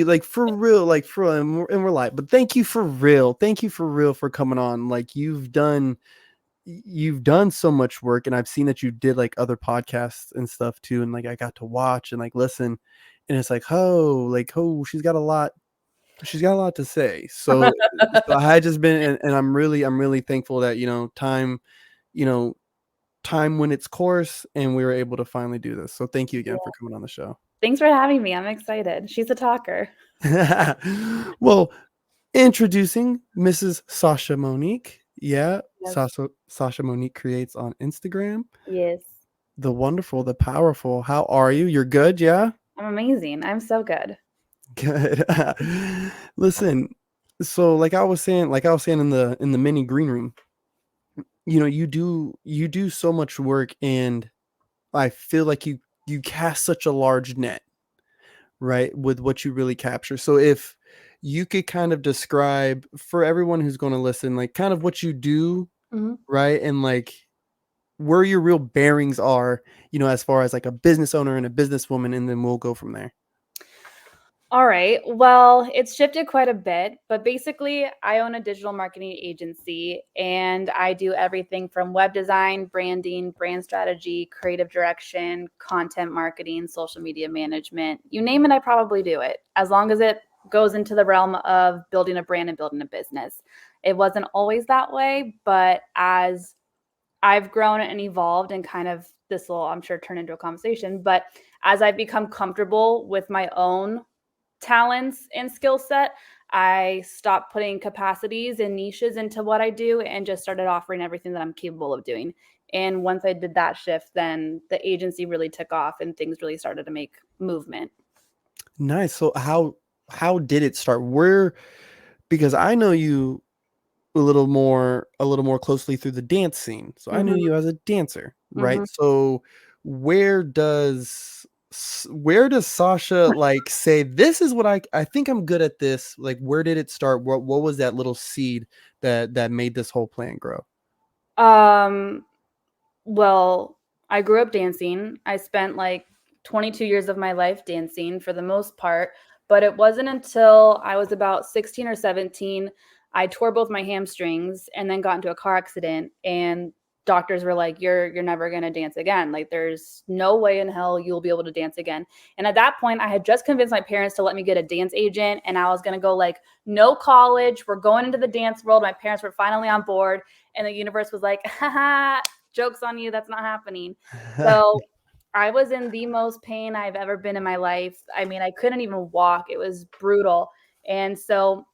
like for real, and we're like, but thank you for real. Thank you for real for coming on. Like you've done so much work, and I've seen that you did like other podcasts and stuff too, and like I got to watch and like listen, and it's like, she's got a lot to say. So I had just been, and I'm really thankful that you know time went its course and we were able to finally do this. So thank you again for coming on the show. Thanks for having me. I'm excited. She's a talker. Well, introducing Mrs. Sasha Monique. Yeah, Yes. Sasha Monique creates on Instagram. Yes. The wonderful, the powerful. How are you? You're good, yeah? I'm amazing. I'm so good. Good. Listen, so like I was saying in the mini green room, you do so much work, and I feel like you cast such a large net, right, with what you really capture. So if you could kind of describe for everyone who's going to listen, like kind of what you do, Mhm. right, and like where your real bearings are, as far as like a business owner and a businesswoman, and then we'll go from there. All right. Well, it's shifted quite a bit, but basically, I own a digital marketing agency and I do everything from web design, branding, brand strategy, creative direction, content marketing, social media management. You name it, I probably do it as long as it goes into the realm of building a brand and building a business. It wasn't always that way, but as I've grown and evolved and kind of this will, I'm sure, turn into a conversation, but as I've become comfortable with my own talents and skill set, I stopped putting capacities and niches into what I do and just started offering everything that I'm capable of doing. And once I did that shift, then the agency really took off and things really started to make movement. Nice. So how did it start? Where, because I know you a little more closely through the dance scene. So I knew Mm-hmm, you as a dancer, right? mm-hmm. So where does where does Sasha like say this is what I think I'm good at this? Like where did it start? What was that little seed that made this whole plan grow? Um, well, I grew up dancing. I spent like 22 years of my life dancing for the most part, but it wasn't until I was about 16 or 17 I tore both my hamstrings and then got into a car accident and doctors were like you're never going to dance again. Like there's no way in hell you'll be able to dance again. And at that point I had just convinced my parents to let me get a dance agent and I was going to go like no college, we're going into the dance world. My parents were finally on board and the universe was like, haha, joke's on you, that's not happening. So I was in the most pain I've ever been in my life. I mean, I couldn't even walk. It was brutal. And so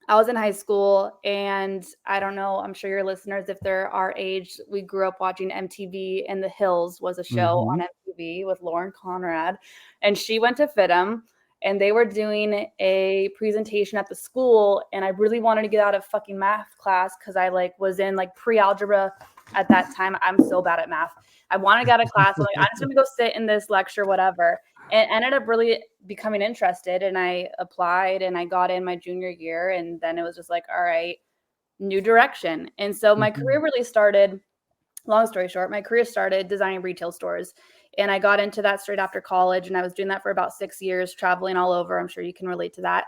I was in high school, and I don't know, I'm sure your listeners, if they're our age, we grew up watching MTV, and The Hills was a show on Mhm. MTV with Lauren Conrad, and she went to FITM, and they were doing a presentation at the school, and I really wanted to get out of fucking math class because I like was in like pre-algebra at that time. I'm so bad at math. I wanted to get out of class. I'm like, I'm just gonna go sit in this lecture, whatever. And ended up really becoming interested and I applied and I got in my junior year and then it was just like, all right, new direction. And so my career Mhm. really started, long story short, my career started designing retail stores. And I got into that straight after college and I was doing that for about 6 years, traveling all over. I'm sure you can relate to that.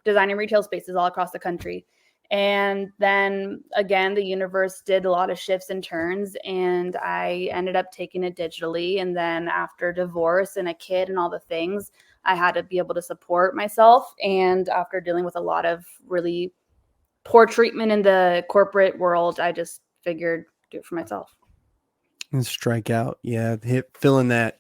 Designing retail spaces all across the country. And then again, the universe did a lot of shifts and turns, and I ended up taking it digitally. And then after divorce and a kid and all the things, I had to be able to support myself. And after dealing with a lot of really poor treatment in the corporate world, I just figured do it for myself. And strike out. Yeah, hit filling that.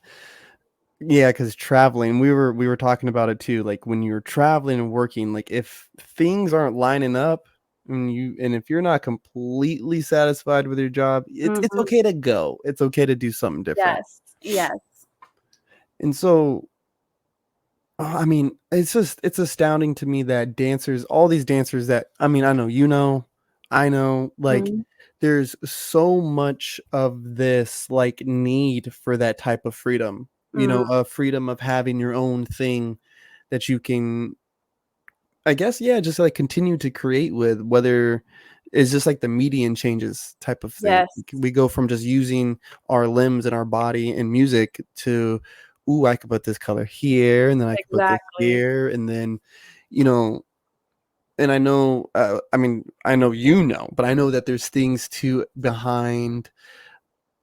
Yeah, because traveling, we were talking about it too. Like when you're traveling and working, like if things aren't lining up and if you're not completely satisfied with your job, it's Mm-hmm. okay to go. It's okay to do something different. Yes. Yes. And so I mean, it's astounding to me that dancers, all these dancers that I mean, I know I know, like Mm-hmm. there's so much of this like need for that type of freedom, a freedom of having your own thing that you can, I guess, yeah, just like continue to create with, whether it's just like the median changes type of thing. Yes. We go from just using our limbs and our body and music to ooh, I could put this color here, and then I could put this Exactly. here, and then, you know, and I know, I mean, I know but I know that there's things too behind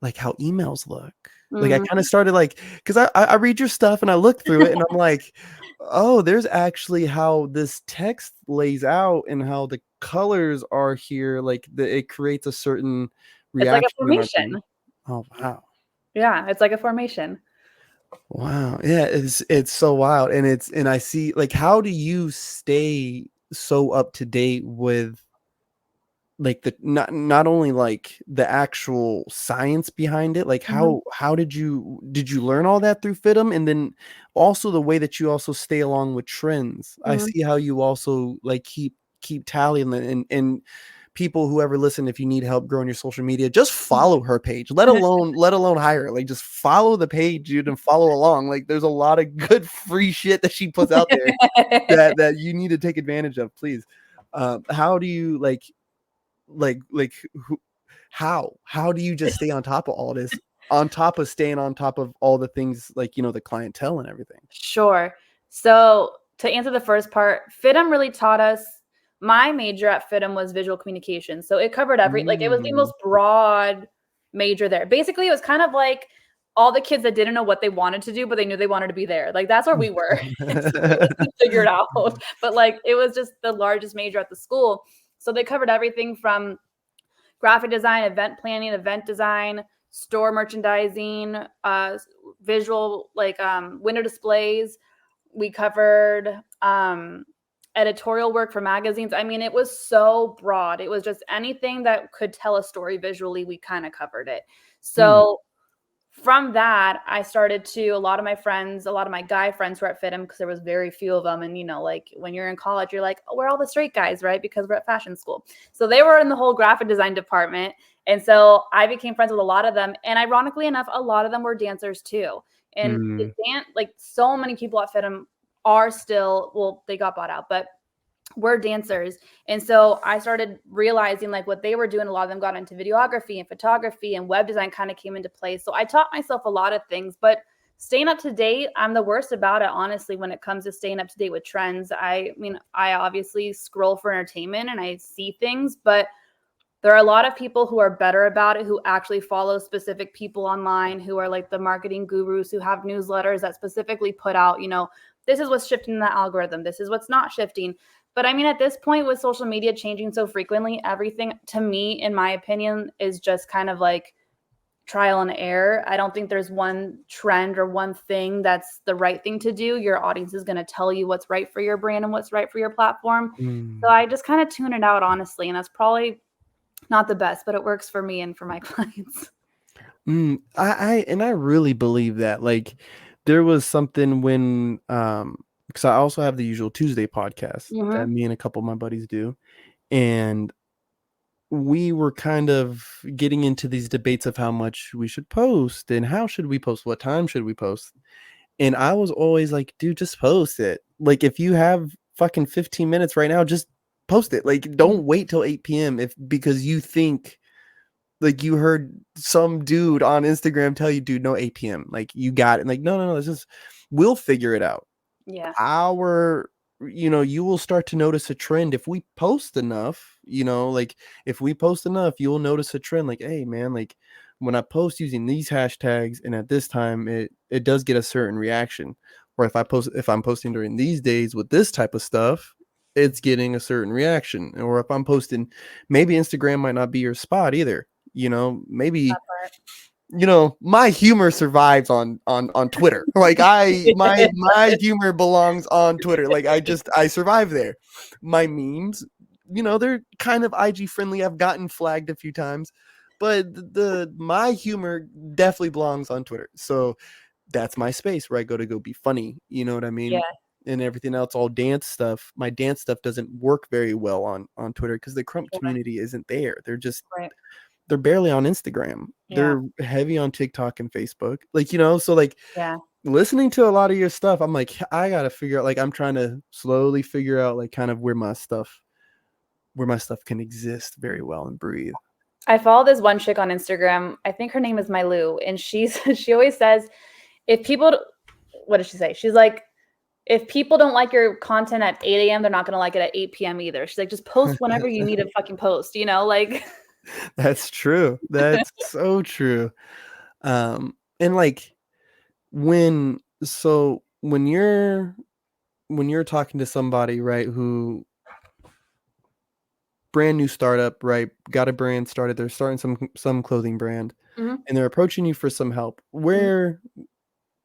like how emails look. Like I kind of Mhm. started like because I read your stuff and I look through it and I'm like, oh, there's actually how this text lays out and how the colors are here. Like it creates a certain It's like a reaction in our brain. formation. Oh wow. Yeah, it's like a formation. Wow. Yeah, it's so wild. And I see like how do you stay so up to date with like the not only like the actual science behind it, like Mhm. how did you learn all that through FITM, and then also the way that you also stay along with trends. I Mhm. see how you also like keep tally and people who ever listen, if you need help growing your social media, just follow her page, let alone hire her. Like just follow the page, dude, and follow along. Like there's a lot of good free shit that she puts out there that you need to take advantage of, please. How do you like who, how do you just stay on top of all this, on top of staying on top of all the things, like, the clientele and everything? Sure. So to answer the first part, FITM really taught us. My major at FITM was visual communication, so it covered like it was the Mm. most broad major there. Basically, it was kind of like all the kids that didn't know what they wanted to do, but they knew they wanted to be there. Like that's where we were. So we need to figure it out. But like it was just the largest major at the school, so they covered everything from graphic design, event planning, event design, store merchandising, visual like window displays. We covered editorial work for magazines. I mean, it was so broad. It was just anything that could tell a story visually, we kind of covered it. Hmm. So from that, I started to a lot of my friends, a lot of my guy friends were at FITM because there was very few of them. And like when you're in college, you're like, oh, we're all the straight guys, right? Because we're at fashion school. So they were in the whole graphic design department. And so I became friends with a lot of them. And ironically enough, a lot of them were dancers too. And the Hmm. dance, like so many people at FITM are still, well, they got bought out, but were dancers. And so I started realizing like what they were doing. A lot of them got into videography and photography, and web design kind of came into play. So I taught myself a lot of things, but staying up to date, I'm the worst about it, honestly, when it comes to staying up to date with trends. I mean, I obviously scroll for entertainment and I see things, but there are a lot of people who are better about it, who actually follow specific people online, who are like the marketing gurus, who have newsletters that specifically put out, this is what's shifting in the algorithm. This is what's not shifting. But I mean, at this point, with social media changing so frequently, everything to me, in my opinion, is just kind of like trial and error. I don't think there's one trend or one thing that's the right thing to do. Your audience is going to tell you what's right for your brand and what's right for your platform. So Hmm. I just kind of tune it out, honestly. And that's probably not the best, but it works for me and for my clients. I really believe that. Like, there was something when because I also have the Usual Tuesday podcast that Mhm. me and a couple of my buddies do, and we were kind of getting into these debates of how much we should post and how should we post, what time should we post. And I was always like, dude, just post it. Like, if you have fucking 15 minutes right now, just post it. Like, don't wait till 8 p.m. if because you think like you heard some dude on Instagram tell you, dude, no 8 p.m. Like, you got it. Like, no, it's just we'll figure it out. Yeah. Our you will start to notice a trend if we post enough, like if we post enough, you'll notice a trend like, hey man, like when I post using these hashtags and at this time it does get a certain reaction. Or if I'm posting during these days with this type of stuff, it's getting a certain reaction. Or if I'm posting, maybe Instagram might not be your spot either. Maybe That part. my humor survives on Twitter. Like my humor belongs on Twitter. Like I survive there. My memes, they're kind of IG friendly. I've gotten flagged a few times, but my humor definitely belongs on Twitter. So that's my space where I go be funny. You know what I Yeah, mean? And everything else, all dance stuff. My dance stuff doesn't work very well on Twitter because the Crump yeah, community isn't there. right. They're barely on Instagram. Yeah, They're heavy on TikTok and Facebook. Like, so like yeah. listening to a lot of your stuff, I'm like, I gotta figure out, like, I'm trying to slowly figure out like kind of where my stuff can exist very well and breathe. I follow this one chick on Instagram. I think her name is Mylu, and she always says if people what did she say? She's like, if people don't like your content at 8 a.m., they're not going to like it at 8 p.m. either. She's like, just post whenever you need to fucking post, like. That's true. That's so true. And like when you're talking to somebody, right, who brand new startup, right, got a brand started, they're starting some clothing brand, Mhm, and they're approaching you for some help. mhm.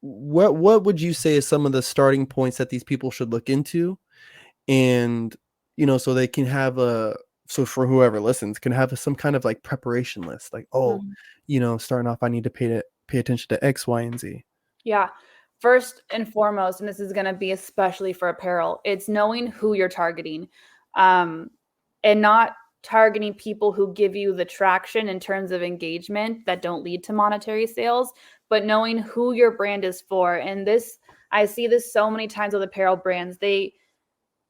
What would you say is some of the starting points that these people should look into? And, so they can have so for whoever listens can have some kind of like preparation list, like, oh, Mhm. starting off, I need to pay attention to X, Y, and Z. Yeah. First and foremost, and this is going to be especially for apparel, it's knowing who you're targeting, um, and not targeting people who give you the traction in terms of engagement that don't lead to monetary sales, but knowing who your brand is for. And this, I see this so many times with apparel brands.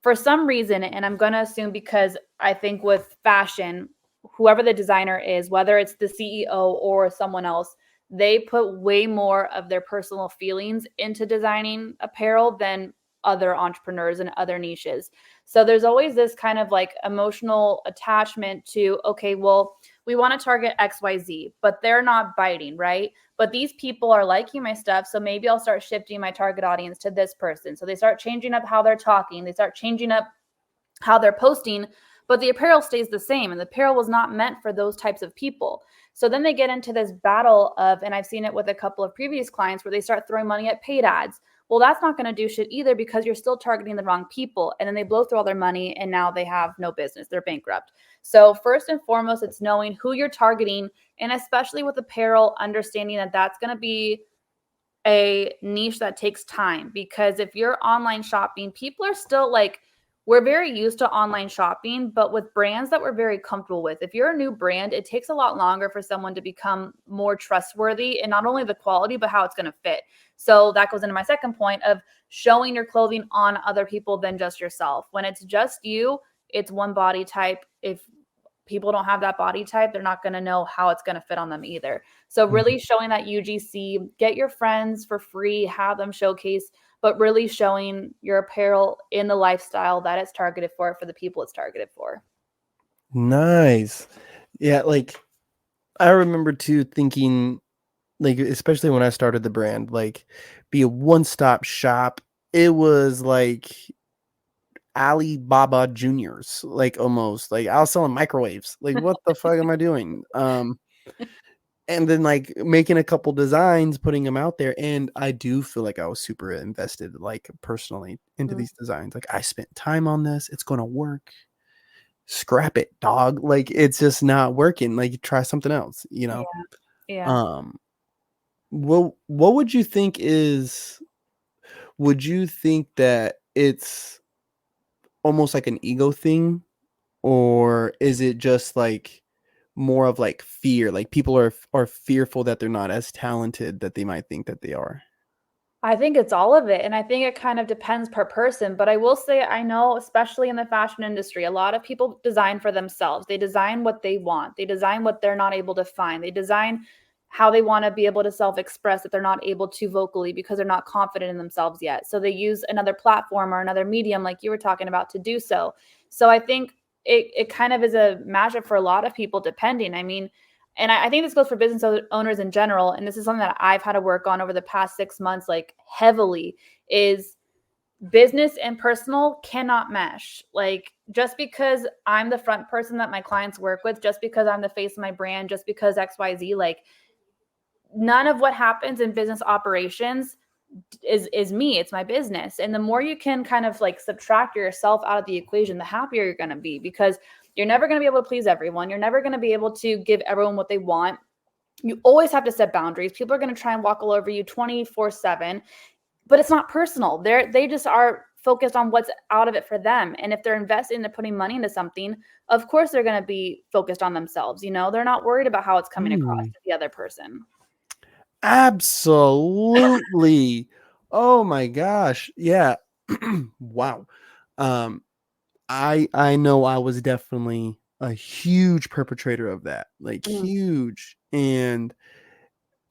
For some reason, and I'm going to assume because I think with fashion, whoever the designer is, whether it's the CEO or someone else, they put way more of their personal feelings into designing apparel than other entrepreneurs and other niches. So there's always this kind of like emotional attachment to, okay, well, we want to target XYZ, but they're not biting, right? But these people are liking my stuff. So maybe I'll start shifting my target audience to this person. So they start changing up how they're talking, they start changing up how they're posting, but the apparel stays the same. And the apparel was not meant for those types of people. So then they get into this battle of, and I've seen it with a couple of previous clients where they start throwing money at paid ads. Well, that's not going to do shit either because you're still targeting the wrong people. And then they blow through all their money and now they have no business. They're bankrupt. So, first and foremost, it's knowing who you're targeting. And especially with apparel, understanding that that's going to be a niche that takes time, because if you're online shopping, people are still like, we're very used to online shopping, but with brands that we're very comfortable with. If you're a new brand, it takes a lot longer for someone to become more trustworthy, and not only the quality, but how it's going to fit. So that goes into my second point of showing your clothing on other people than just yourself. When it's just you, it's one body type. If people don't have that body type, they're not going to know how it's going to fit on them either. So really Mhm. showing that UGC, get your friends for free, have them showcase, but really showing your apparel in the lifestyle that it's targeted for the people it's targeted for. Nice. Yeah, like I remember too thinking, like, especially when I started the brand, like, be a one-stop shop. It was like Alibaba Juniors, like, almost. Like, I was selling microwaves. Like, what the fuck am I doing? And then, like, making a couple designs, putting them out there, and I do feel like I was super invested, like, personally into Mm, these designs. Like, I spent time on this, it's gonna work. Scrap it, dog. Like, it's just not working. Like, try something else, you yeah, know? yeah. Um, what would you think is would you think that it's almost like an ego thing, or is it just like more of like fear? Like people are fearful that they're not as talented that they might think that they are. I think it's all of it, and I think it kind of depends per person, but I will say I know, especially in the fashion industry, a lot of people design for themselves. They design what they want. They design what they're not able to find. They design how they wanna be able to self-express that they're not able to vocally because they're not confident in themselves yet. So they use another platform or another medium like you were talking about to do so. So I think it kind of is a mashup for a lot of people depending. I mean, and I think this goes for business owners in general, and this is something that I've had to work on over the past 6 months, like heavily, is business and personal cannot mesh. Like just because I'm the front person that my clients work with, just because I'm the face of my brand, just because XYZ, like none of what happens in business operations is me. It's my business. And the more you can kind of like subtract yourself out of the equation, the happier you're going to be, because you're never going to be able to please everyone. You're never going to be able to give everyone what they want. You always have to set boundaries. People are going to try and walk all over you 24/7, but it's not personal. They just are focused on what's out of it for them. And if they're investing and they're putting money into something, of course they're going to be focused on themselves. They're not worried about how it's coming across Hmm. to the other person. Absolutely. Oh my gosh. Yeah. Wow. Um, I know I was definitely a huge perpetrator of that, like Mm, huge. And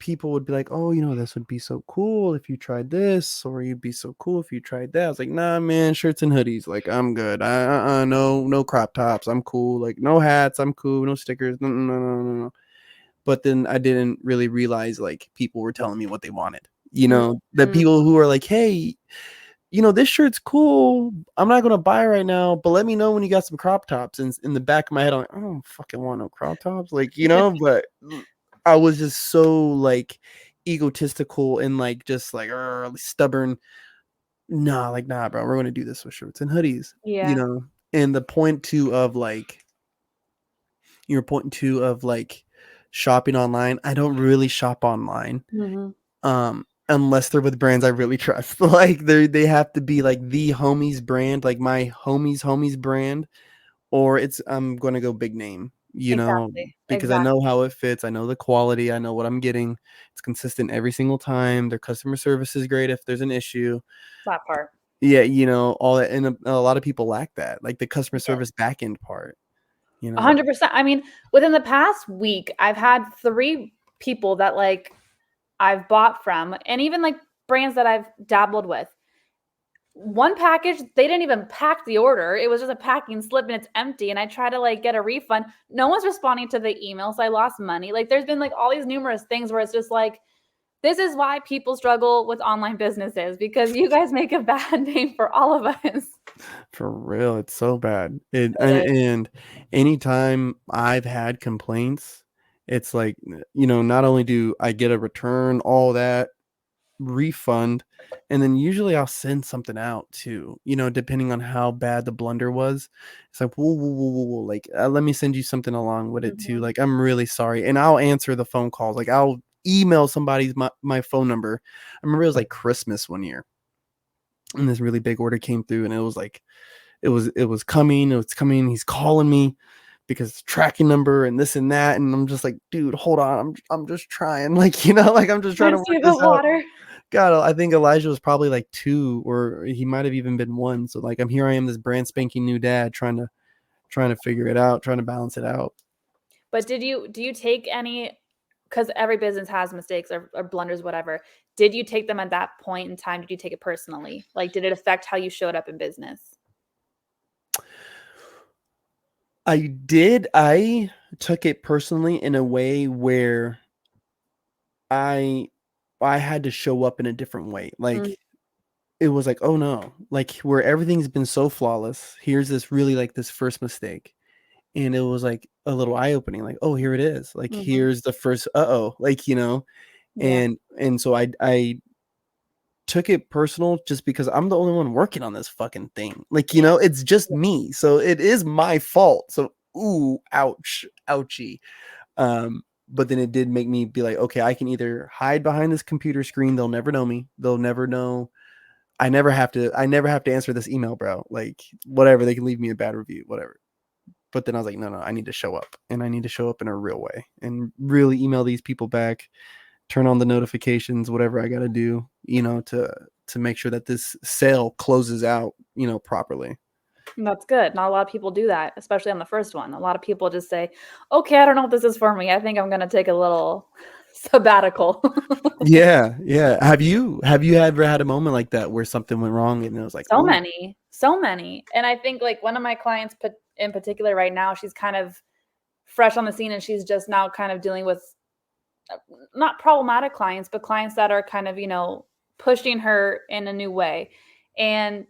people would be like, oh, this would be so cool if you tried this, or you'd be so cool if you tried that. I was like, nah, man, shirts and hoodies, like, I'm good. No crop tops, I'm cool. Like, no hats, I'm cool. No stickers, no. But then I didn't really realize like people were telling me what they wanted. The Mhm. people who are like, hey, this shirt's cool. I'm not gonna buy it right now, but let me know when you got some crop tops. And in the back of my head, I'm like, I don't fucking want no crop tops, like, but I was just so like egotistical and like just like stubborn. Nah, like, nah, bro, we're gonna do this with shirts and hoodies, Yeah. and the point too of like you're pointing to of like shopping online. I don't really shop online. Mhm. Unless they're with brands I really trust. Like they have to be like the homies brand, like my homies brand, or I'm gonna go big name, Exactly. because I Exactly. know how it fits, I know the quality, I know what I'm getting. It's consistent every single time. Their customer service is great if there's an issue. That part. Yeah, all that, and a lot of people lack that, like the customer Yeah. service back end part. 100%. I mean, within the past week, I've had 3 people that like I've bought from, and even like brands that I've dabbled with. One package, they didn't even pack the order. It was just a packing slip and it's empty. And I try to like get a refund. No one's responding to the email. So I lost money. Like there's been like all these numerous things where it's just like, this is why people struggle with online businesses, because you guys make a bad name for all of us. For real, it's so bad. It is. And anytime I've had complaints, it's like, not only do I get a return, all that, refund, and then usually I'll send something out too, depending on how bad the blunder was. It's like, whoa, whoa, whoa, whoa, whoa. Like, let me send you something along with it too. Mhm. Like, I'm really sorry. And I'll answer the phone calls. Like, I'll email somebody's my phone number. I remember it was like Christmas one year, and this really big order came through, and it was like, it was coming. He's calling me because it's tracking number and this and that, and I'm just like, dude, hold on, I'm just trying, like, like I'm just trying Trying to to work save the this out. water. God, I think Elijah was probably like 2, or he might have even been 1. So like I am, this brand spanking new dad, trying to figure it out, trying to balance it out. But do you take any, because every business has mistakes or blunders, whatever. Did you take them at that point in time? Did you take it personally? Like, did it affect how you showed up in business? I took it personally in a way where I I had to show up in a different way. Mm, Like, it was like, oh no, like where everything's been so flawless, here's this really like this first mistake. And it was like a little eye opening, like, oh, here it is. Like, mhm. here's the first uh-oh, like, Yeah. and so I took it personal just because I'm the only one working on this fucking thing. Like, Yeah. it's just me. So it is my fault. So ooh, ouch, ouchie. But then it did make me be like, okay, I can either hide behind this computer screen, they'll never know me. They'll never know. I never have to answer this email, bro. Like, whatever, they can leave me a bad review, whatever. But then I was like, no, I need to show up, and I need to show up in a real way and really email these people back, turn on the notifications, whatever I got to do, to make sure that this sale closes out, properly. That's good. Not a lot of people do that, especially on the first one. A lot of people just say, "Okay, I don't know if this is for me. I think I'm gonna take a little sabbatical." Yeah, yeah. Have you ever had a moment like that where something went wrong and it was like, So ooh, many, so many. And I think like one of my clients put in particular right now, she's kind of fresh on the scene and she's just now kind of dealing with not problematic clients, but clients that are kind of, pushing her in a new way. And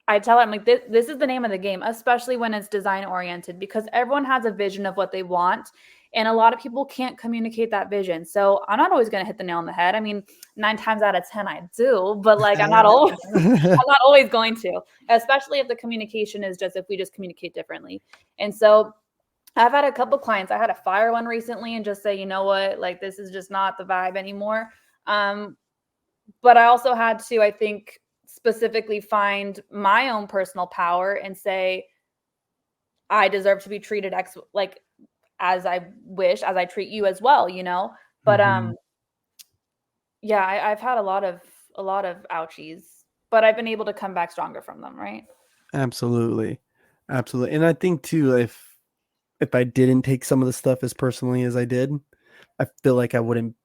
I tell her, I'm like, this is the name of the game, especially when it's design oriented, because everyone has a vision of what they want. And a lot of people can't communicate that vision. So I'm not always going to hit the nail on the head. I mean, 9 times out of 10, I do, but like, I'm not always going to, especially if the communication is just, if we just communicate differently. And so I've had a couple clients. I had to fire one recently and just say, you know what, like this is just not the vibe anymore. Um, but I also had to, I think, specifically find my own personal power and say, I deserve to be treated like as I wish, as I treat you as well. But mhm. yeah, I've had a lot of ouchies, but I've been able to come back stronger from them, right? Absolutely, absolutely. And I think too, if I didn't take some of the stuff as personally as I did, I feel like I wouldn't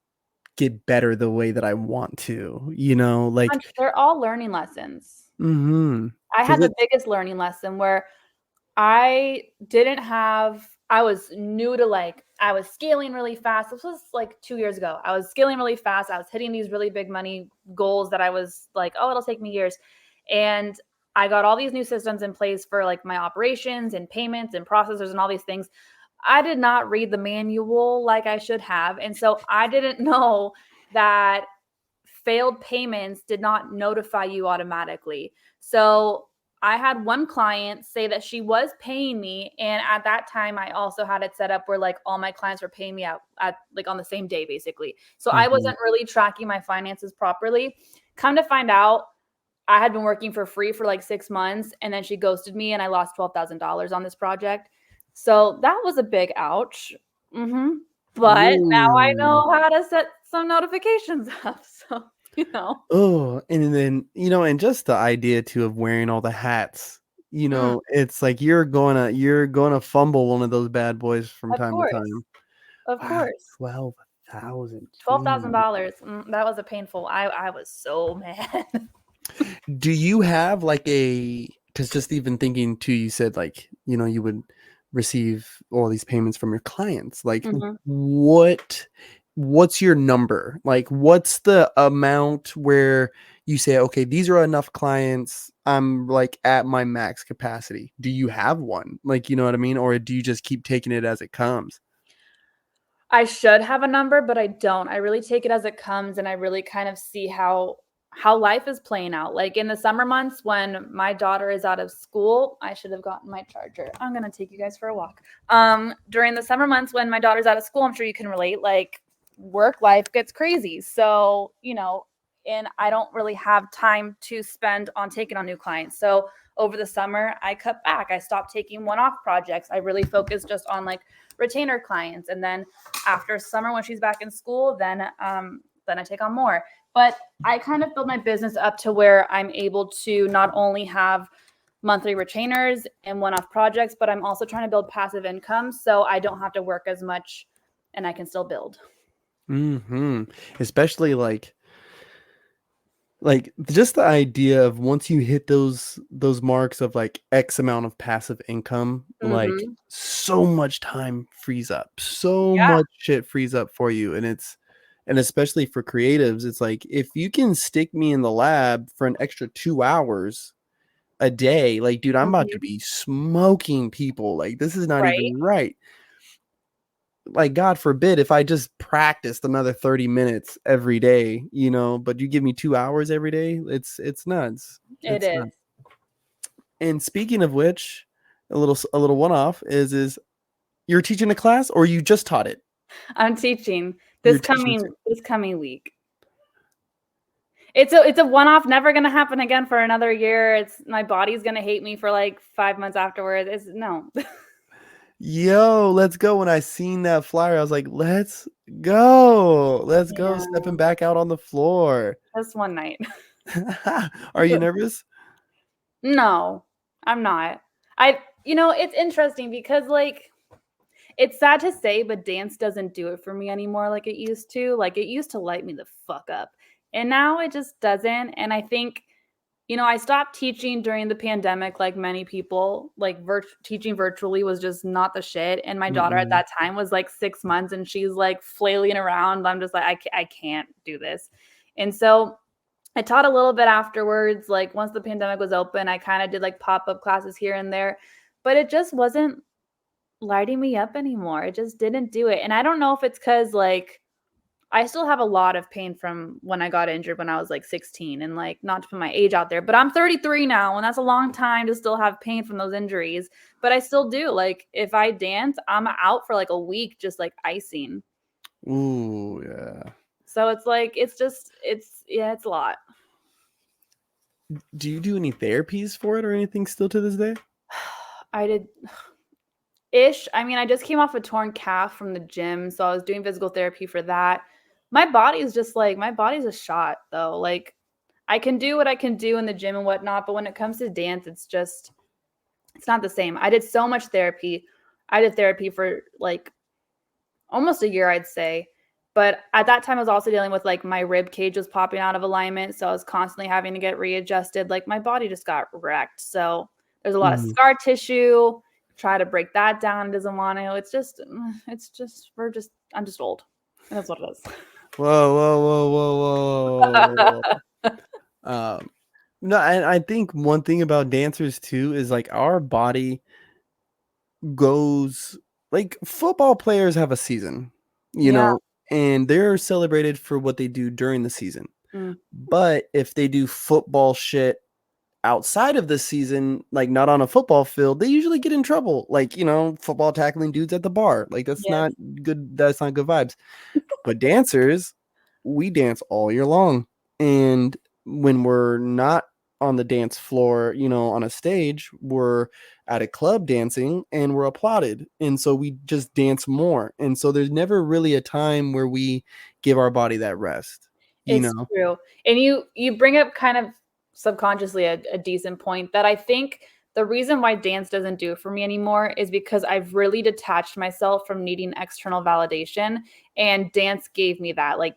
get better the way that I want to, you know, like, They're all learning lessons. mm-hmm. I had Cause the it's, biggest learning lesson where I was new to I was scaling really fast. This was like 2 years ago. I was scaling really fast. I was hitting these really big money goals that I was like, oh, it'll take me years. And I got all these new systems in place for like my operations and payments and processors and all these things. I did not read the manual like I should have. And so I didn't know that failed payments did not notify you automatically. So I had one client say that she was paying me. And at that time, I also had it set up where like all my clients were paying me at like on the same day, basically. So I mm-hmm. wasn't really tracking my finances properly. Come to find out, I had been working for free for like 6 months and then she ghosted me and I lost $12,000 on this project. So that was a big ouch. Mm-hmm. But now I Ooh. know how to set some notifications up. So, Oh, and then, and just the idea too of wearing all the hats, Mm, it's like you're gonna fumble one of those bad boys from of time to course. time. Of Wow, course. 12,000. Jeez. $12,000. That was a painful. I was so mad. Do you have like because just even thinking too, you said like, you would receive all these payments from your clients. Like Mhm. what's your number? Like what's the amount where you say, okay, these are enough clients. I'm like at my max capacity. Do you have one? Like, you know what I mean? Or do you just keep taking it as it comes? I should have a number, but I don't. I really take it as it comes and I really kind of see how life is playing out. Like in the summer months when my daughter is out of school, I should have gotten my charger. I'm going to take you guys for a walk. During the summer months when my daughter's out of school, I'm sure you can relate, like work life gets crazy. So, and I don't really have time to spend on taking on new clients. So, over the summer, I cut back. I stopped taking one-off projects. I really focused just on like retainer clients, and then after summer when she's back in school, then I take on more. But I kind of build my business up to where I'm able to not only have monthly retainers and one-off projects, but I'm also trying to build passive income so I don't have to work as much and I can still build. Mm-hmm. Especially like just the idea of once you hit those marks of like X amount of passive income, like Mm-hmm. so much time frees up, so Yeah. much shit frees up for you. And especially for creatives, it's like if you can stick me in the lab for an extra 2 hours a day, like dude, I'm about to Mm-hmm. be smoking people. Like this is not Right. even right. Like God forbid if I just practiced another 30 minutes every day, but you give me 2 hours every day, it's nuts. It It's is. nuts. And speaking of which, a little one-off is you're teaching a class or you just taught it? I'm teaching You're teaching. this coming week. It's a one-off, never gonna happen again for another year. It's my body's gonna hate me for like 5 months afterwards. It's no. Yo, let's go. When I seen that flyer, I was like, let's go. Let's go. Yeah, Stepping back out on the floor. just one night. Are you nervous? No, I'm not. It's interesting because like it's sad to say, but dance doesn't do it for me anymore like it used to. Like it used to light me the fuck up. And now it just doesn't. And I think, I stopped teaching during the pandemic like many people. Like teaching virtually was just not the shit. And my daughter at Mm-mm. that time was like 6 months and she's like flailing around. I'm just like, I can't do this. And so I taught a little bit afterwards. Like once the pandemic was open, I kind of did like pop-up classes here and there, but it just wasn't lighting me up anymore. It just didn't do it. And I don't know if it's because like I still have a lot of pain from when I got injured when I was like 16, and like not to put my age out there, but I'm 33 now and that's a long time to still have pain from those injuries. But I still do. Like if I dance, I'm out for like a week just like icing. Ooh, yeah. So it's like it's a lot. Do you do any therapies for it or anything still to this day? I did ish. I mean, I just came off a torn calf from the gym, so I was doing physical therapy for that. My body's a shot though. Like I can do what I can do in the gym and whatnot, but when it comes to dance, it's not the same. I did so much therapy. I did therapy for like almost a year, I'd say. But at that time, I was also dealing with like my rib cage was popping out of alignment. So I was constantly having to get readjusted. Like my body just got wrecked. So there's a lot of Mhm. scar tissue. Try to break that down. It doesn't want to. I'm just old. And that's what it is. Whoa, whoa, whoa, whoa, whoa, whoa, whoa. No, and I think one thing about dancers too is like our body goes like football players have a season, you Yeah. know, and they're celebrated for what they do during the season. Mm. But if they do football shit outside of the season, like not on a football field, they usually get in trouble. Like, football tackling dudes at the bar. Like that's Yes. not good. That's not good vibes. But dancers, we dance all year long. And when we're not on the dance floor, on a stage, we're at a club dancing and we're applauded. And so we just dance more. And so there's never really a time where we give our body that rest, you It's know? true. And you bring up kind of subconsciously a decent point that I think the reason why dance doesn't do it for me anymore is because I've really detached myself from needing external validation, and dance gave me that. Like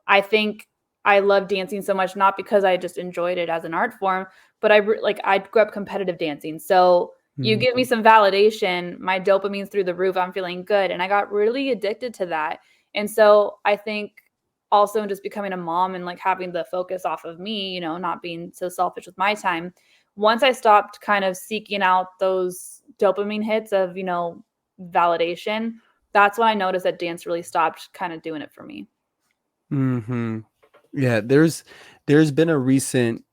I think I love dancing so much not because I just enjoyed it as an art form, but I grew up competitive dancing. So you Mhm. give me some validation, my dopamine's through the roof, I'm feeling good, and I got really addicted to that. And so I think also just becoming a mom and like having the focus off of me, not being so selfish with my time. Once I stopped kind of seeking out those dopamine hits of, validation, that's when I noticed that dance really stopped kind of doing it for me. Mhm. Yeah, there's been a recent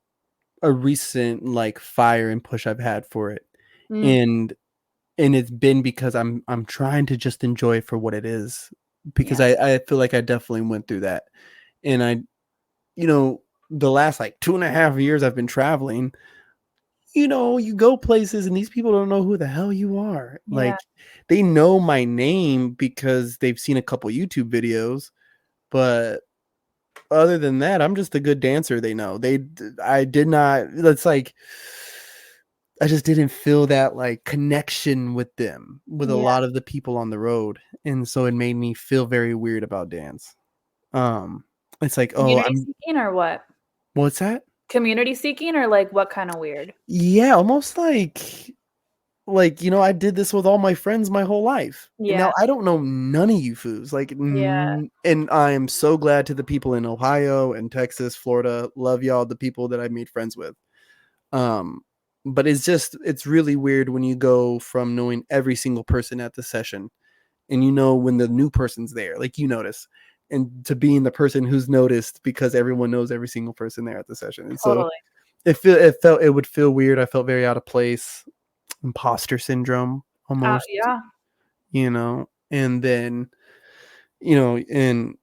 like fire and push I've had for it. Mm, And it's been because I'm trying to just enjoy it for what it is, because yeah. I feel like I definitely went through that. And you know, the last like 2.5 years I've been traveling, you go places and these people don't know who the hell you are. Yeah. Like they know my name because they've seen a couple YouTube videos, but other than that, I'm just a good dancer they know. I did not, it's like I just didn't feel that like connection with them, with a Yeah. lot of the people on the road. And so it made me feel very weird about dance. Um, it's like, oh, Community seeking or what? what's that? Community seeking or like what kind of weird? Yeah, almost like, I did this with all my friends my whole life. And Yeah. now I don't know none of you foos. Like, Yeah. and I am so glad to the people in Ohio and Texas, Florida. Love y'all, the people that I made friends with. Um, but it's really weird when you go from knowing every single person at the session and when the new person's there, like you notice, and to being the person who's noticed because everyone knows every single person there at the session. And so Totally. it would feel weird. I felt very out of place, imposter syndrome almost, Yeah. and then, and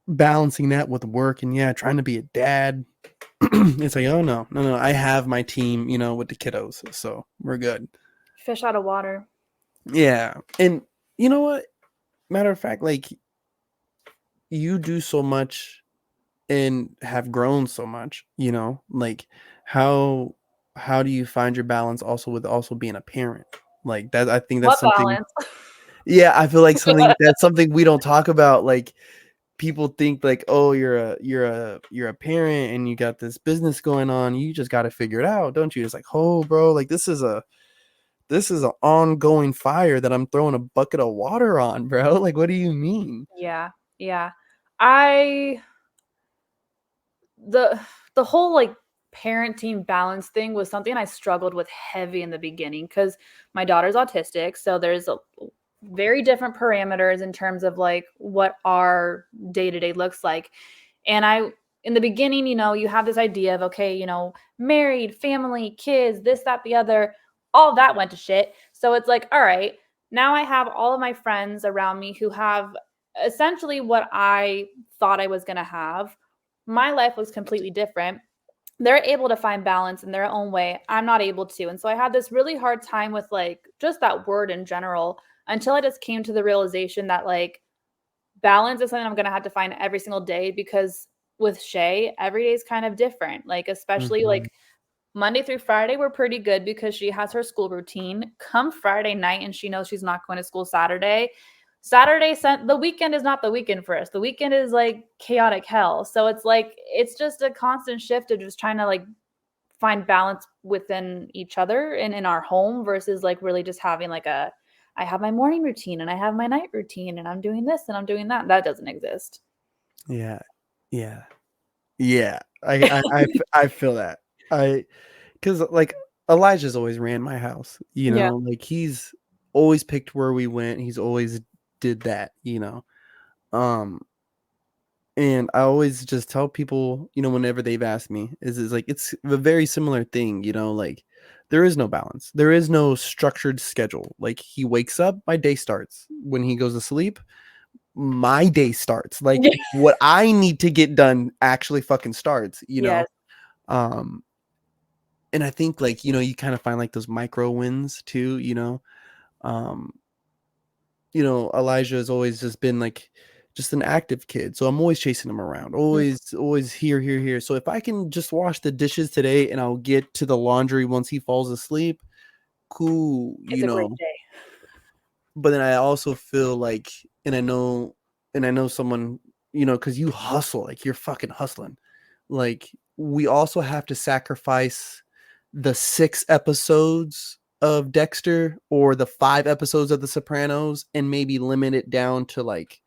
balancing that with work and yeah, trying to be a dad. It's like, oh no, no, no, I have my team, with the kiddos, so we're good. Fish out of water. Yeah. And you know what? Matter of fact, like you do so much and have grown so much, like how how do you find your balance also with also being a parent? Like that, I think that's What something. balance? Yeah, I feel like something we don't talk about. Like people think like, oh, you're a parent and you got this business going on, you just got to figure it out, don't you? It's like, oh bro, like this is an ongoing fire that I'm throwing a bucket of water on, bro. Like, what do you mean? Yeah. Yeah. I the the whole like parenting balance thing was something I struggled with heavy in the beginning because my daughter's autistic. So there's a very different parameters in terms of like what our day to day looks like. And in the beginning, you have this idea of, okay, married, family, kids, this, that, the other, all that went to shit. So it's like, all right, now I have all of my friends around me who have essentially what I thought I was going to have. My life looks completely different. They're able to find balance in their own way. I'm not able to. And so I had this really hard time with like just that word in general until I just came to the realization that like balance is something I'm going to have to find every single day because with Shay, every day is kind of different. Like, especially Mhm. like Monday through Friday, we're pretty good because she has her school routine. Come Friday night and she knows she's not going to school Saturday. The weekend is not the weekend for us. The weekend is like chaotic hell. So it's like, it's just a constant shift of just trying to like find balance within each other and in our home versus like really just having like I have my morning routine and I have my night routine and I'm doing this and I'm doing that. That doesn't exist. Yeah. Yeah. Yeah. I feel that. Cause like Elijah's always ran my house, Yeah. like he's always picked where we went. He's always did that, Um, and I always just tell people, whenever they've asked me, is like it's a very similar thing, like there is no balance. There is no structured schedule. Like he wakes up, my day starts. When he goes to sleep, my day starts. Like what I need to get done actually fucking starts, Yes. Um, and I think like, you kind of find like those micro wins too, Um, Elijah has always just been like just an active kid. So I'm always chasing him around, Mm. always here. So if I can just wash the dishes today and I'll get to the laundry once he falls asleep, cool, It's a great day. But then I also feel like, and I know someone, because you hustle, like you're fucking hustling. Like we also have to sacrifice the 6 episodes of Dexter or the 5 episodes of The Sopranos and maybe limit it down to like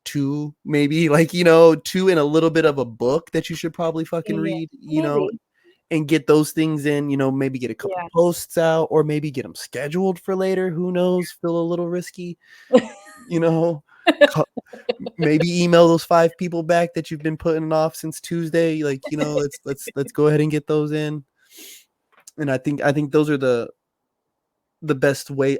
2, maybe like, 2 and a little bit of a book that you should probably fucking Yeah. read, Maybe. and get those things in, maybe get a couple Yeah. posts out or maybe get them scheduled for later. Who knows? Feel a little risky, you know, Co- maybe email those 5 people back that you've been putting off since Tuesday. Like, let's go ahead and get those in. And I think those are the best way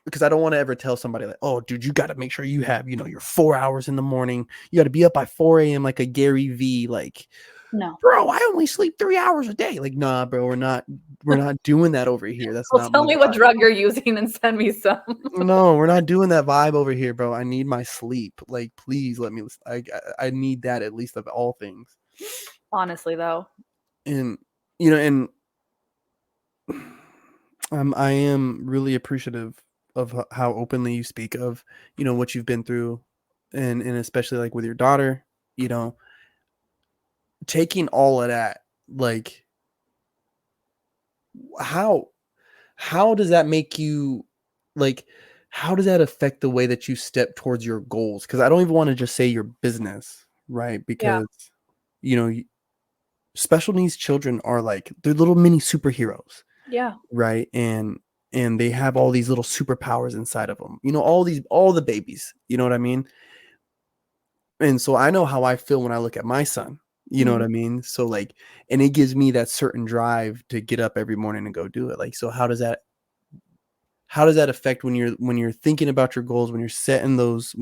because I don't want to ever tell somebody like, oh, dude, you got to make sure you have, your 4 hours in the morning. You got to be up by 4 a.m. like a Gary V, like, No. bro, I only sleep 3 hours a day. Like, nah, bro, we're not doing that over here. That's Well, not tell my me what vibe. drug you're using and send me some. No, we're not doing that vibe over here, bro. I need my sleep. Like, please let me. I need that at least of all things. Honestly, though. And and I am really appreciative of how openly you speak of what you've been through, and especially like with your daughter, you know, taking all of that, like how how does that make you like how does that affect the way that you step towards your goals? Because I don't even want to just say your business, right? Yeah. Because you know special needs children are like they're little mini superheroes, Yeah. right? And they have all these little superpowers inside of them, all the babies, you know what I mean? And so I know how I feel when I look at my son, you know what Mhm. I mean? So like, and it gives me that certain drive to get up every morning and go do it. Like, so how does that affect when you're thinking about your goals, when you're setting those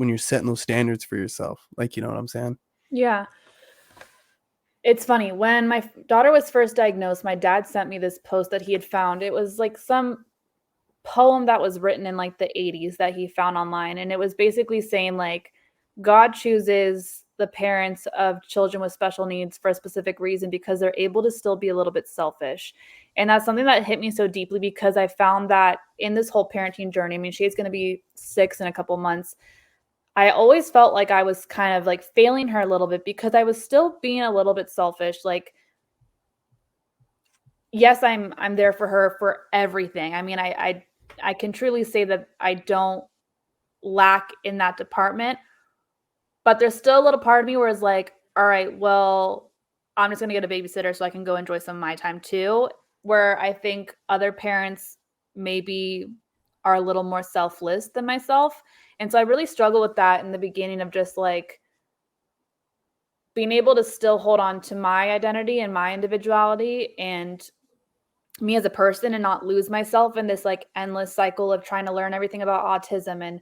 standards for yourself? Like, you know what I'm saying? Yeah. It's funny. When my daughter was first diagnosed, my dad sent me this post that he had found. It was like some poem that was written in like the 80s that he found online. And it was basically saying, like, God chooses the parents of children with special needs for a specific reason because they're able to still be a little bit selfish. And that's something that hit me so deeply because I found that in this whole parenting journey, I mean, she's going to be 6 in a couple months. I always felt like I was kind of like failing her a little bit because I was still being a little bit selfish. Like, yes, I'm there for her for everything. I mean, I can truly say that I don't lack in that department, but there's still a little part of me where it's like, all right, well, I'm just gonna get a babysitter so I can go enjoy some of my time too. Where I think other parents maybe are a little more selfless than myself. And so I really struggle with that in the beginning of just like being able to still hold on to my identity and my individuality and me as a person and not lose myself in this like endless cycle of trying to learn everything about autism and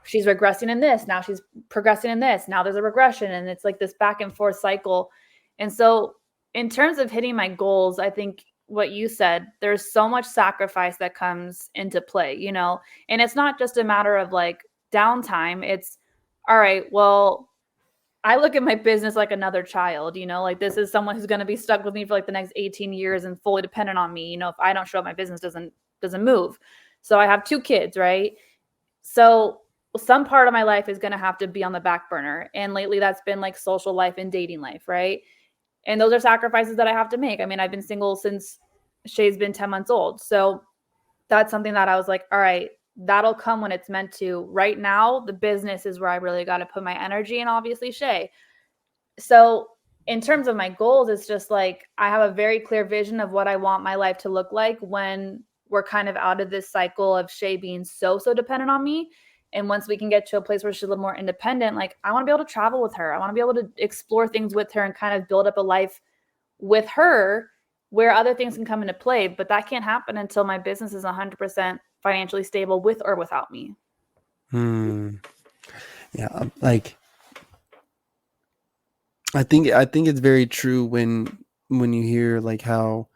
she's regressing in this, now she's progressing in this, now there's a regression and it's like this back and forth cycle. And so in terms of hitting my goals, I think what you said, there's so much sacrifice that comes into play, and it's not just a matter of like downtime. It's all right, well, I look at my business like another child, like this is someone who's going to be stuck with me for like the next 18 years and fully dependent on me. If I don't show up, my business doesn't move. So I have 2 kids, right? So some part of my life is going to have to be on the back burner. And lately that's been like social life and dating life, right? And those are sacrifices that I have to make. I mean, I've been single since Shay's been 10 months old. So that's something that I was like, all right, that'll come when it's meant to. Right now, the business is where I really got to put my energy, and obviously Shay. So in terms of my goals, it's just like I have a very clear vision of what I want my life to look like when we're kind of out of this cycle of Shay being so dependent on me. And once we can get to a place where she's a little more independent, like I want to be able to travel with her. I want to be able to explore things with her and kind of build up a life with her where other things can come into play. But that can't happen until my business is 100% financially stable with or without me. Yeah, like I think it's very true when you hear like how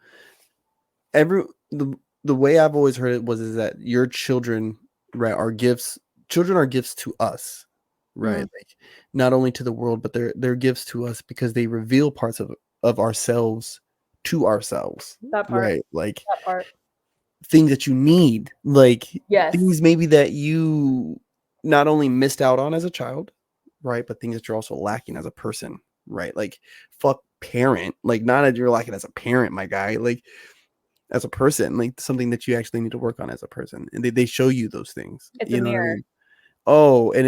every the way I've always heard it is that your children, right, are gifts. Children are gifts to us, right? Like not only to the world, but they're gifts to us because they reveal parts of ourselves to ourselves, That part. right? Like That part. things that you need, like Yes. things maybe that you not only missed out on as a child, right, but things that you're also lacking as a person, right? Like fuck parent, like not that you're lacking as a parent, my guy, like as a person, like something that you actually need to work on as a person, and they show you those things. It's a You know what I mirror. mean? Oh, and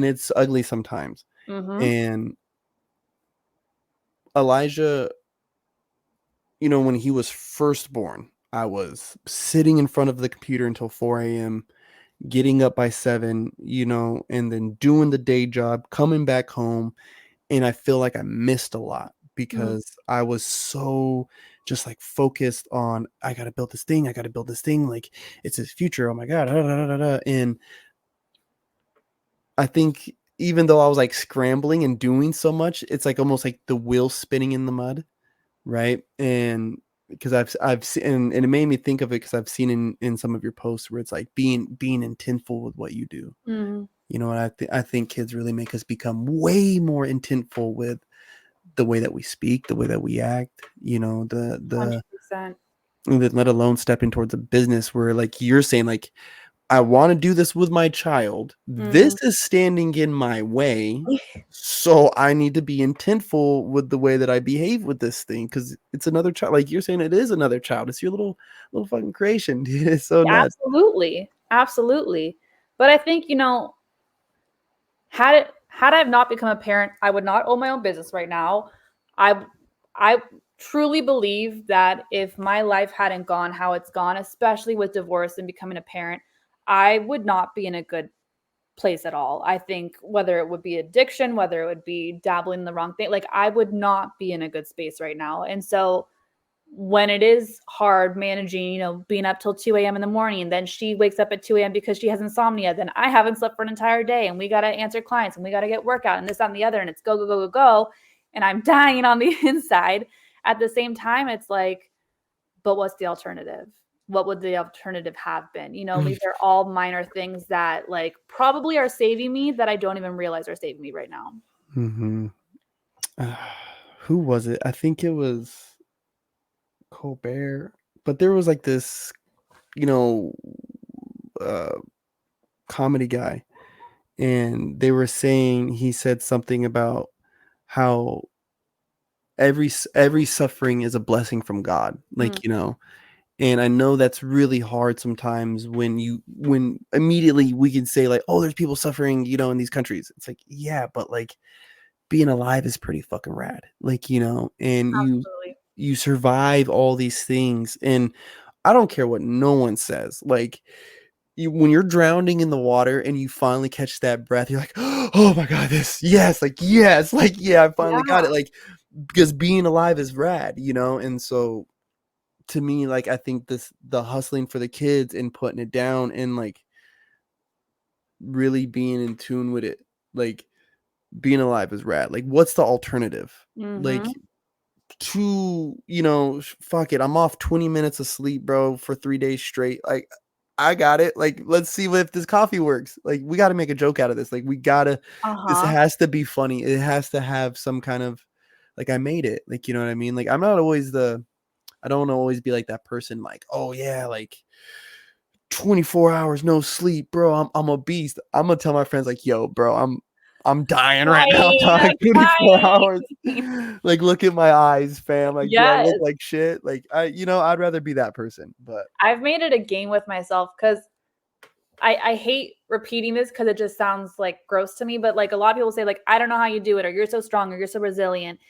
it's ugly sometimes. Mm-hmm. And Elijah, when he was first born, I was sitting in front of the computer until 4 a.m., getting up by 7, and then doing the day job, coming back home, and I feel like I missed a lot Mm-hmm. because I was so just like focused on I gotta build this thing, like it's his future. Oh my god, da, da, da, da, da. And I think even though I was like scrambling and doing so much, it's like almost like the wheel spinning in the mud, right? And because I've seen, and it made me think of it because I've seen in some of your posts where it's like being intentful with what you do. Mm-hmm. And I think kids really make us become way more intentful with the way that we speak, the way that we act, the 100%. let alone stepping towards a business where like you're saying, like, I want to do this with my child. This Mm-hmm. is standing in my way. So I need to be intentful with the way that I behave with this thing because it's another child. Like you're saying, it is another child. It's your little fucking creation, dude. It's so nuts. Absolutely. Absolutely. But I think, had I not become a parent, I would not own my own business right now. I truly believe that if my life hadn't gone how it's gone, especially with divorce and becoming a parent, I would not be in a good place at all. I think whether it would be addiction, whether it would be dabbling in the wrong thing, like I would not be in a good space right now. And so when it is hard managing, being up till 2 a.m. in the morning, then she wakes up at 2 a.m. because she has insomnia, then I haven't slept for an entire day and we got to answer clients and we got to get workout and this, that, and the other. And it's go, go, go, go, go. And I'm dying on the inside. At the same time, it's like, but what's the alternative? What would the alternative have been? These are all minor things that like probably are saving me that I don't even realize are saving me right now. Mm-hmm. Who was it? I think it was Colbert, but there was like this, you know, uh, comedy guy, and they were saying he said something about how every suffering is a blessing from God, Mm, like and I know that's really hard sometimes when immediately we can say like, oh, there's people suffering, in these countries. It's like, yeah, but like being alive is pretty fucking rad, like and absolutely. you survive all these things, and I don't care what no one says, like when you're drowning in the water and you finally catch that breath, you're like, oh my god, yes, like yeah, I finally got Yeah. it, like because being alive is rad, and so to me, like I think the hustling for the kids and putting it down and like really being in tune with it, like being alive is rad. Like what's the alternative? Like Mm-hmm. fuck it, I'm off 20 minutes of sleep, bro, for 3 days straight. Like I got it. Like let's see if this coffee works. Like we got to make a joke out of this. Like this Uh-huh. has to be funny. It has to have some kind of like I made it. Like you know what I mean? Like I don't always be like that person like, oh yeah, like 24 hours no sleep, bro. I'm a beast. I'm gonna tell my friends like, yo, bro, I'm dying right now, dog. Crying, 24 hours. crying. Like, look at my eyes, fam. Like, do I Yes. look like shit? Like, I'd rather be that person. But I've made it a game with myself because I hate repeating this because it just sounds like gross to me. But like a lot of people say, like, I don't know how you do it, or you're so strong, or you're so resilient.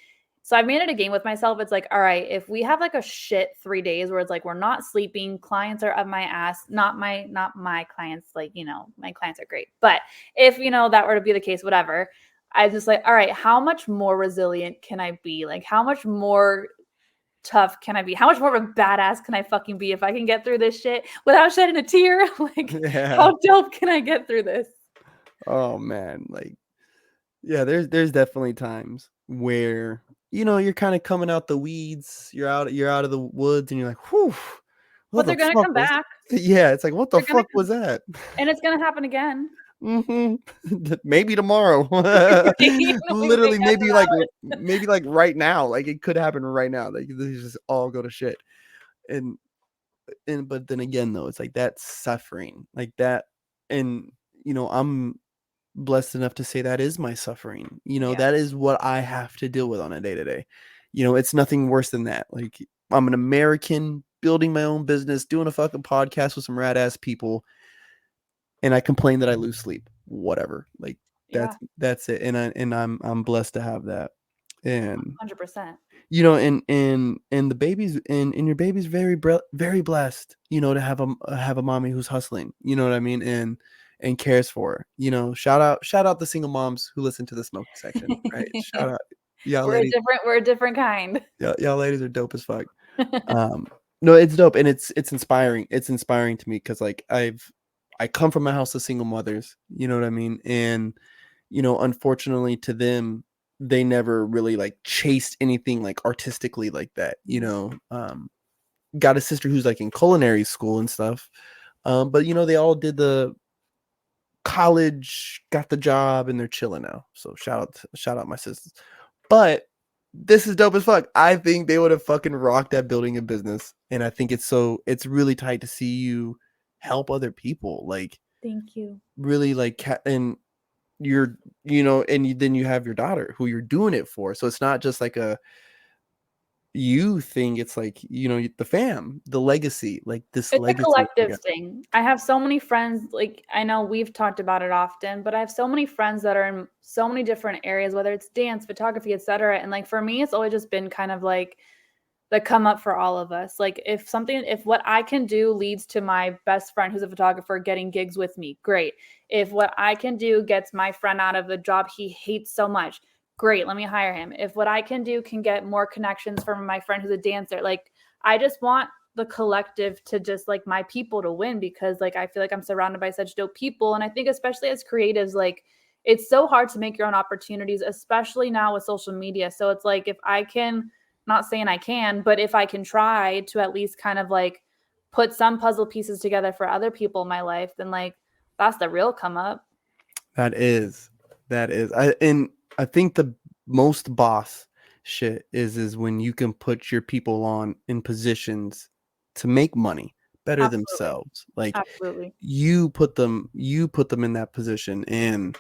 So I've made it a game with myself. It's like, all right, if we have like a shit 3 days where it's like we're not sleeping, clients are up my ass, not my clients, like, my clients are great. But if that were to be the case, whatever, I just like, all right, how much more resilient can I be? Like, how much more tough can I be? How much more of a badass can I fucking be if I can get through this shit without shedding a tear? Like, yeah. how dope can I get through this? Oh man, like, yeah, there's definitely times where you're kind of coming out the weeds, you're out of the woods, and you're like, whew, what But they're the gonna fuck come was back. yeah, it's like, what the They're gonna fuck was that? and it's gonna happen again. Maybe tomorrow. We Literally, make maybe like right now. Like, it could happen right now. Like, this just all go to shit. And but then again, though, it's like that suffering, like that, and I'm blessed enough to say that is my suffering. Yeah. That is what I have to deal with on a day to day. It's nothing worse than that. Like, I'm an American building my own business, doing a fucking podcast with some rad ass people, and I complain that I lose sleep. Whatever. Like, Yeah. that's it. And I'm blessed to have that. And 100%. and the baby's and your baby's very blessed, to have a mommy who's hustling, you know what I mean, and cares for her. Shout out the single moms who listen to the smoking section, right? Shout out y'all ladies. We're a different kind. Y'all ladies are dope as fuck. No, it's dope, and it's inspiring. It's inspiring to me because, like, I come from a house of single mothers, you know what I mean? And unfortunately to them, they never really like chased anything like artistically like that, got a sister who's like in culinary school and stuff. But they all did the college, got the job, and they're chilling now. So shout out my sisters. But this is dope as fuck. I think they would have fucking rocked at building a business. And I think it's really tight to see you help other people. Like, Thank you. really, like, and you're, then you have your daughter who you're doing it for. So it's not just like a you thing. It's like, the fam, the legacy, like this It's a legacy. collective thing. I have so many friends, like, I know we've talked about it often, but I have so many friends that are in so many different areas, whether it's dance, photography, etc. And like, for me, it's always just been kind of like the come up for all of us. Like, if what I can do leads to my best friend who's a photographer getting gigs with me, great. If what I can do gets my friend out of the job he hates so much, great, let me hire him. If what I can do can get more connections from my friend who's a dancer, like, I just want the collective to just, like, my people to win, because like I feel like I'm surrounded by such dope people. And I think especially as creatives, like, it's so hard to make your own opportunities, especially now with social media. So it's like, if I can, not saying I can, but if I can try to at least kind of like put some puzzle pieces together for other people in my life, then like that's the real come up. That is. I think the most boss shit is when you can put your people on in positions to make money better Absolutely. themselves. Like, Absolutely. you put them in that position, and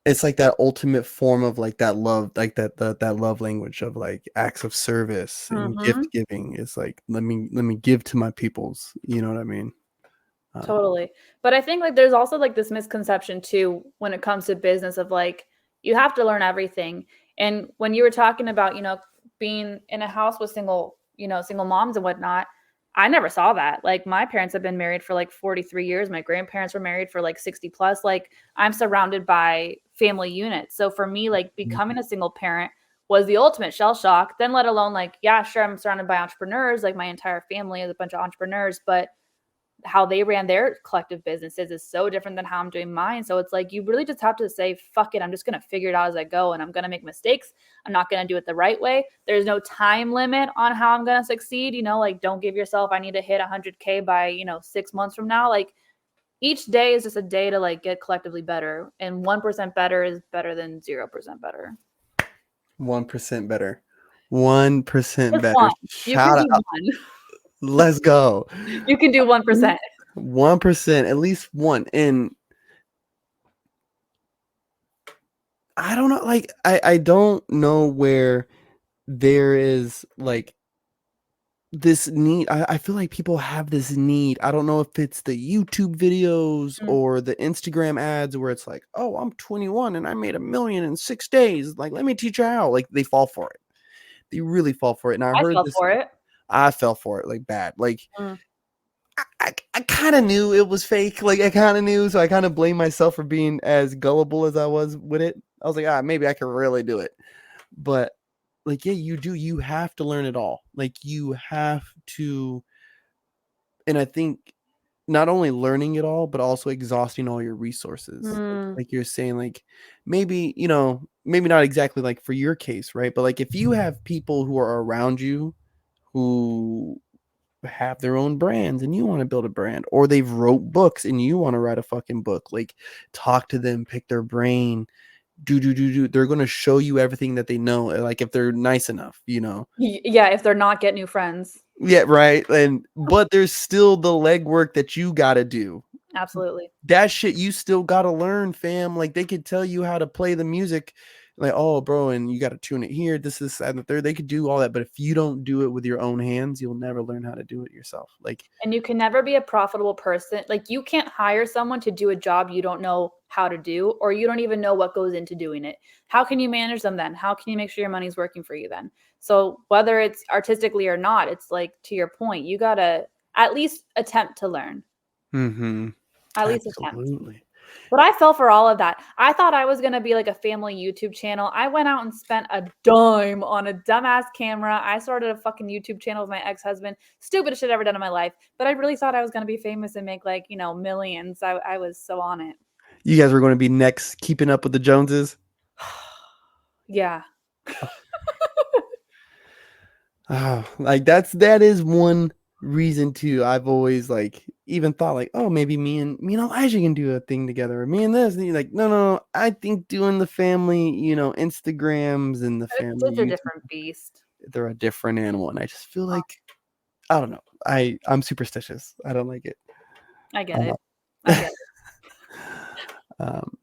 it's like that ultimate form of like that love, like that love language of like acts of service and gift giving. It's like, let me give to my peoples. You know what I mean? Totally. But I think like there's also like this misconception too when it comes to business of like, you have to learn everything. And when you were talking about, being in a house with single moms and whatnot, I never saw that. Like, my parents have been married for like 43 years. My grandparents were married for like 60 plus. Like, I'm surrounded by family units. So for me, like, becoming a single parent was the ultimate shell shock. Then let alone like, yeah, sure, I'm surrounded by entrepreneurs. Like, my entire family is a bunch of entrepreneurs, but how they ran their collective businesses is so different than how I'm doing mine. So it's like, you really just have to say, fuck it, I'm just going to figure it out as I go. And I'm going to make mistakes. I'm not going to do it the right way. There's no time limit on how I'm going to succeed. Like, don't give yourself, I need to hit 100K by, 6 months from now. Like, each day is just a day to like get collectively better. And 1% better is better than 0% better. 1% better. 1% Just better. one. You can Shout be out. one. Let's go. You can do 1%. 1%, at least one. And I don't know, like I don't know where there is like this need. I feel like people have this need. I don't know if it's the YouTube videos Mm, or the Instagram ads where it's like, oh, I'm 21 and I made $1 million in 6 days. Like, let me teach you how. Like, they fall for it. They really fall for it. And I I heard fell this. for it. I fell for it like bad. Like, Mm. I kind of knew it was fake. Like, I kind of knew. So I kind of blame myself for being as gullible as I was with it. I was like, maybe I can really do it. But like, yeah, you do. You have to learn it all. Like, you have to. And I think not only learning it all, but also exhausting all your resources. Mm. Like you're saying, like maybe, maybe not exactly like for your case, right? But like if you have people who are around you who have their own brands and you want to build a brand, or they've wrote books and you want to write a fucking book, like talk to them, pick their brain, do. They're going to show you everything that they know, like if they're nice enough. Yeah, if they're not, get new friends. Yeah, right. But there's still the legwork that you got to do. Absolutely. That shit you still gotta learn, fam. Like they could tell you how to play the music, like, oh, bro, and you gotta tune it here, this, that, and the third. They could do all that, but if you don't do it with your own hands, you'll never learn how to do it yourself. Like, And you can never be a profitable person. Like you can't hire someone to do a job you don't know how to do, or you don't even know what goes into doing it. How can you manage them then? How can you make sure your money's working for you then? So whether it's artistically or not, it's like to your point, you gotta at least attempt to learn. At least attempt. absolutely. But I fell for all of that. I thought I was gonna be like a family YouTube channel. I went out and spent a dime on a dumbass camera. I started a fucking YouTube channel with my ex-husband. Stupidest shit I've ever done in my life. But I really thought I was gonna be famous and make like, millions. I was so on it. You guys were going to be next, keeping up with the Joneses. Yeah. Oh, like that is one reason too. I've always like even thought like, oh, maybe me and Elijah can do a thing together, or me and this. And you're like, no. I think doing the family, Instagrams and the family It's a YouTube, different beast. they're a different animal. And I just feel like I don't know. I'm superstitious. I don't like it. I get Uh, it. I get it. um,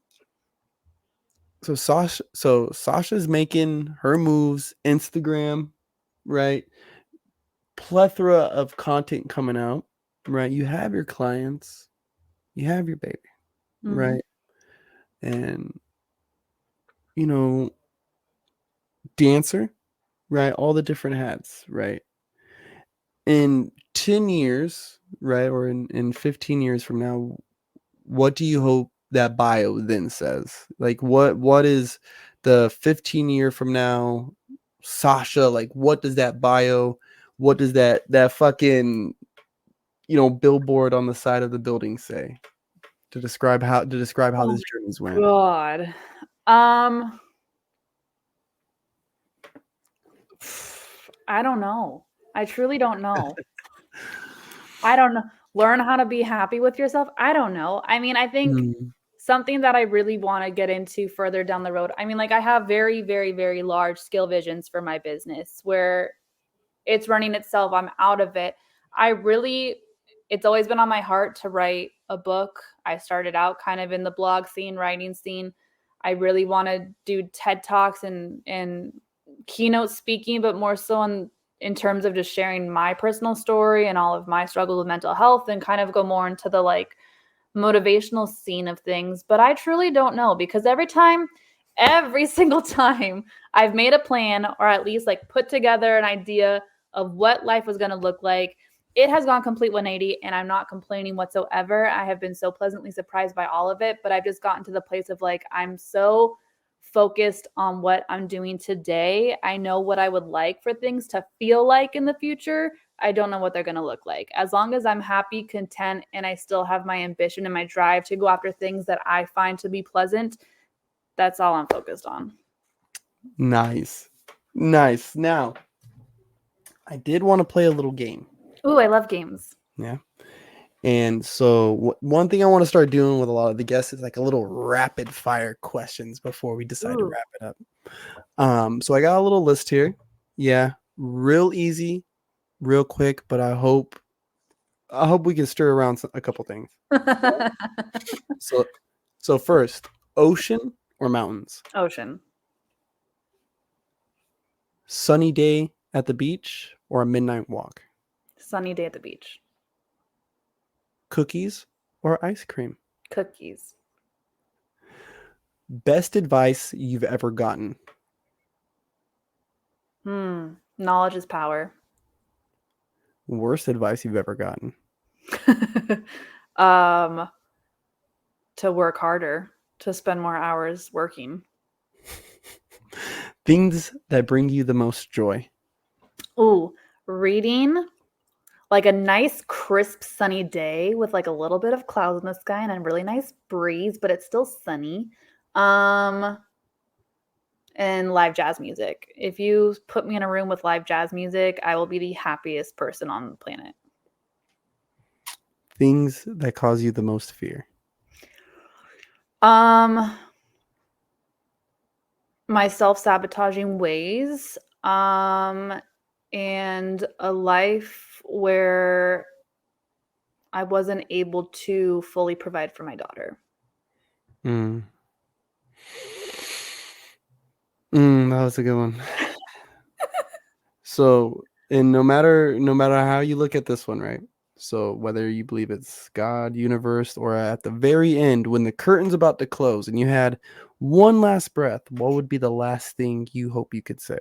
so Sasha's making her moves, Instagram, right? Plethora of content coming out, right? You have your clients, you have your baby, Mhm. right? And you know, dancer, right? All the different hats, right? In 10 years, right? Or in 15 years from now, what do you hope that bio then says? Like what is the 15-year from now Sasha, like what does that bio, what does that fucking billboard on the side of the building say to describe how Oh this journey's my went? God. Um, I don't know. I truly don't know. I don't know. Learn how to be happy with yourself. I don't know. I mean, I think Mm, something that I really want to get into further down the road. I mean, like I have very, very, very large scale visions for my business where it's running itself. I'm out of it. I really, it's always been on my heart to write a book. I started out kind of in the blog scene, writing scene. I really want to do TED Talks and keynote speaking, but more so in terms of just sharing my personal story and all of my struggles with mental health and kind of go more into the like motivational scene of things. But I truly don't know because every single time I've made a plan or at least like put together an idea of what life was going to look like, it has gone complete 180 and I'm not complaining whatsoever. I have been so pleasantly surprised by all of it, but I've just gotten to the place of like, I'm so focused on what I'm doing today. I know what I would like for things to feel like in the future. I don't know what they're going to look like. As long as I'm happy, content, and I still have my ambition and my drive to go after things that I find to be pleasant, that's all I'm focused on. nice. Now, I did want to play a little game. Ooh, I love games. Yeah. And so one thing I want to start doing with a lot of the guests is like a little rapid fire questions before we decide to Ooh. wrap it up. So I got a little list here. Yeah, real easy, real quick, but I hope we can stir around a couple things. So, first, ocean or mountains? Ocean. Sunny day at the beach or a midnight walk? Sunny day at the beach. Cookies or ice cream? Cookies. Best advice you've ever gotten? Knowledge is power. Worst advice you've ever gotten? To work harder, to spend more hours working. Things that bring you the most joy? Ooh, reading, like a nice crisp sunny day with like a little bit of clouds in the sky and a really nice breeze, but it's still sunny. And live jazz music. If you put me in a room with live jazz music, I will be the happiest person on the planet. Things that cause you the most fear? My self-sabotaging ways, and a life where I wasn't able to fully provide for my daughter. That was a good one. So, and no matter how you look at this one, right? So whether you believe it's God, universe, or at the very end, when the curtain's about to close and you had one last breath, what would be the last thing you hope you could say?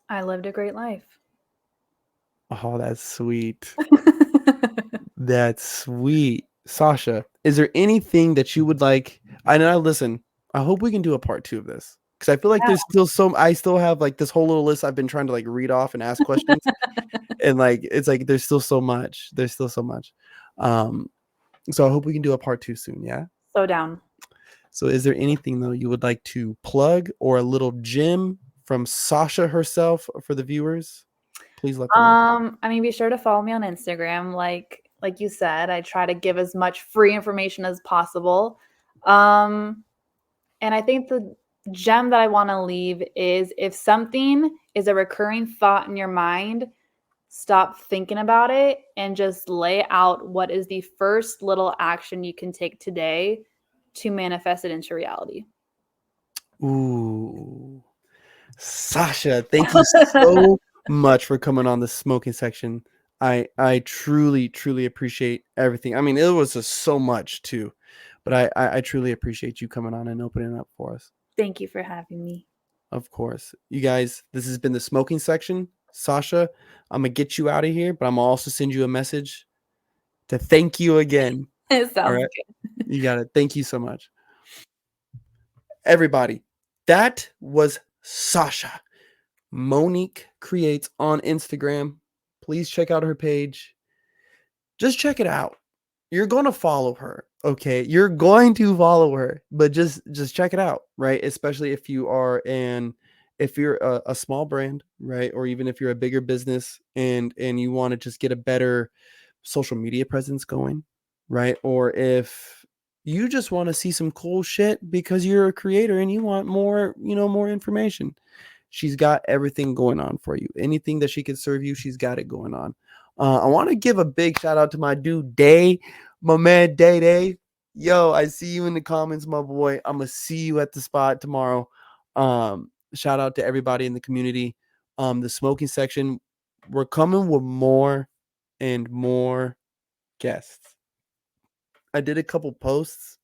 I lived a great life. Oh, that's sweet. That's sweet. Sasha, is there anything that you would like? I know, listen, I hope we can do a part 2 of this because I feel like there's still I still have like this whole little list I've been trying to like read off and ask questions. And like, it's like, there's still so much. So I hope we can do a part 2 soon. Yeah. So down. So is there anything though you would like to plug or a little gem from Sasha herself for the viewers? Please let them know. I mean, be sure to follow me on Instagram. Like you said, I try to give as much free information as possible. And I think the gem that I want to leave is if something is a recurring thought in your mind, stop thinking about it and just lay out what is the first little action you can take today to manifest it into reality. Ooh, Sasha, thank you so much for coming on the smoking section. I truly appreciate everything. I mean, it was just so much too, but I truly appreciate you coming on and opening up for us. Thank you for having me. Of course. You guys, this has been the smoking section. Sasha, I'm going to get you out of here, but I'm going to also send you a message to thank you again. It sounds right? good. You got it. Thank you so much. Everybody, that was Sasha. Monique Creates on Instagram. Please check out her page. Just check it out. You're going to follow her. Okay. You're going to follow her, but just check it out. Right. Especially if you are if you're a small brand, right? Or even if you're a bigger business and you want to just get a better social media presence going, right? Or if you just want to see some cool shit because you're a creator and you want more, more information. She's got everything going on for you. Anything that she can serve you, she's got it going on. I want to give a big shout out to my dude, Day, my man, Day. Yo, I see you in the comments, my boy. I'm going to see you at the spot tomorrow. Shout out to everybody in the community. The smoking section, we're coming with more and more guests. I did a couple posts.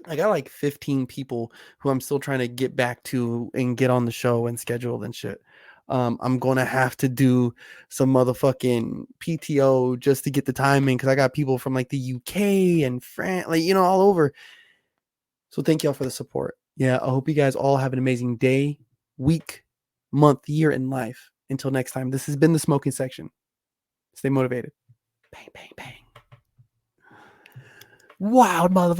I got like 15 people who I'm still trying to get back to and get on the show and scheduled and shit. I'm going to have to do some motherfucking PTO just to get the timing because I got people from like the UK and France, like, all over. So thank y'all for the support. Yeah, I hope you guys all have an amazing day, week, month, year in life. Until next time, this has been the smoking section. Stay motivated. Bang, bang, bang. Wild motherfucker.